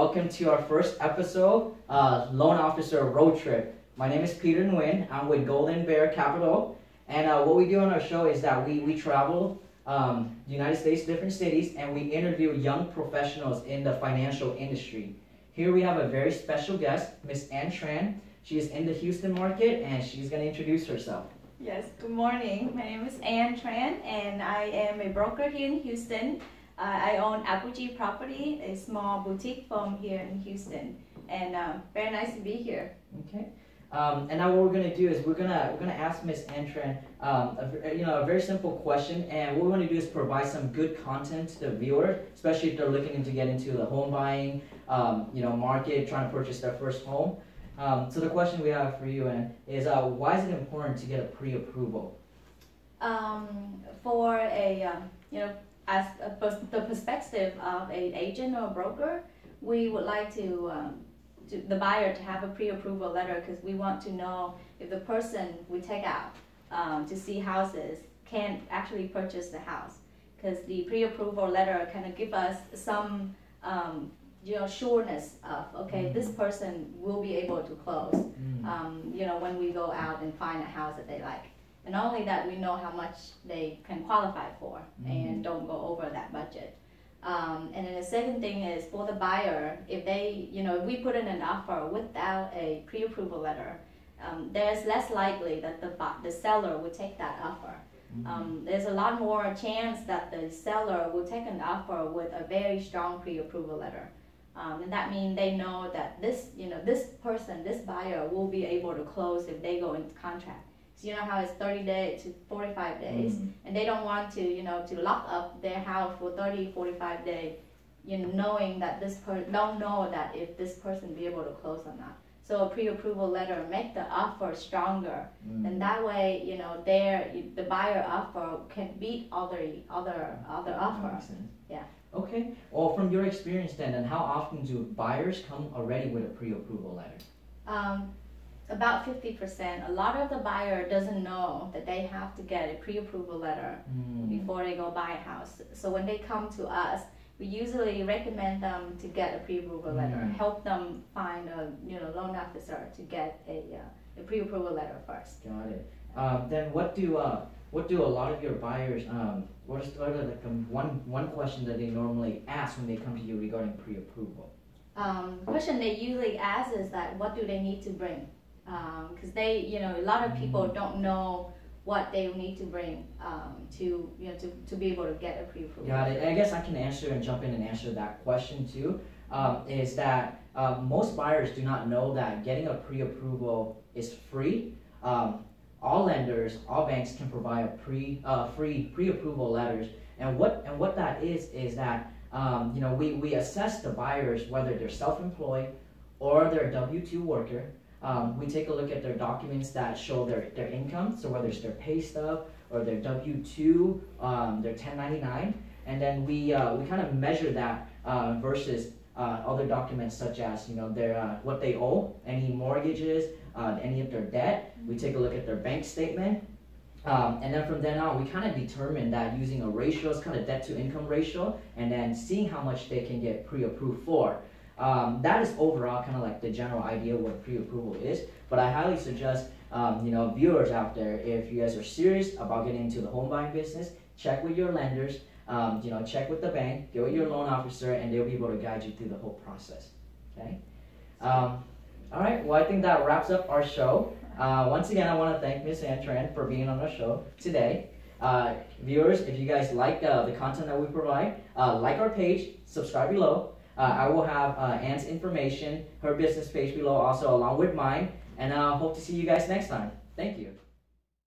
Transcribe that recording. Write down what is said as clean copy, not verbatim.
welcome to our first episode, Loan Officer Road Trip. My name is Peter Nguyen. I'm with Golden Bear Capital, and what we do on our show is that we travel the United States, different cities, and we interview young professionals in the financial industry. Here we have a very special guest, Miss Tran. She is in the Houston market, and she's going to introduce herself. Yes, good morning. My name is Tran, and I am a broker here in Houston. I own Apogee property, a small boutique firm here in Houston, and very nice to be here. Okay. And now what we're gonna do is we're gonna ask Miss Tran a very simple question, and what we want to do is provide some good content to the viewer, especially if they're looking to get into the home buying market, trying to purchase their first home. So the question we have for you, Ann, is why is it important to get a pre-approval? For a as the perspective of an agent or a broker, we would like the buyer to have a pre-approval letter, because we want to know if the person we take out to see houses can actually purchase the house, because the pre-approval letter kind of give us some sureness of, okay, this person will be able to close when we go out and find a house that they like. And not only that, we know how much they can qualify for and don't go over that budget. And then the second thing is, for the buyer, if they, if we put in an offer without a pre-approval letter, there's less likely that the seller will take that offer. There's a lot more chance that the seller will take an offer with a very strong pre-approval letter. And that means they know that this buyer will be able to close if they go into contract. So you know how it's 30 days to 45 days, and they don't want to lock up their house for 30, 45 days, knowing that don't know that if this person be able to close or not. So a pre-approval letter make the offer stronger, and that way, the buyer offer can beat other offer. Yeah. Okay. Well, from your experience then, and how often do buyers come already with a pre-approval letter? About 50%. A lot of the buyer doesn't know that they have to get a pre-approval letter before they go buy a house. So when they come to us, we usually recommend them to get a pre-approval letter, help them find a loan officer to get a pre-approval letter first. Got it. Then what do a lot of your buyers what is one question that they normally ask when they come to you regarding pre-approval? Question they usually ask is that, what do they need to bring? Because they, a lot of people don't know what they need to bring to be able to get a pre-approval. Got it. I guess I can answer and jump in and answer that question too. Is that most buyers do not know that getting a pre-approval is free. All lenders, all banks can provide free pre-approval letters, and what that is that we assess the buyers, whether they're self-employed or they're a W-2 worker. We take a look at their documents that show their income, so whether it's their pay stub or their W-2, their 1099, and then we kind of measure that versus other documents such as their what they owe, any mortgages, any of their debt. We take a look at their bank statement, and then from then on we kind of determine that using a ratio, it's kind of debt to income ratio, and then seeing how much they can get pre-approved for. That is overall kind of like the general idea of what pre-approval is, but I highly suggest viewers out there, if you guys are serious about getting into the home buying business, check with your lenders, check with the bank, get with your loan officer, and they'll be able to guide you through the whole process. Okay. All right. Well, I think that wraps up our show. Once again, I want to thank Miss Tran for being on our show today. Viewers, if you guys like the content that we provide, like our page, subscribe below. I will have Ann's information, her business page below also, along with mine, and I hope to see you guys next time. Thank you.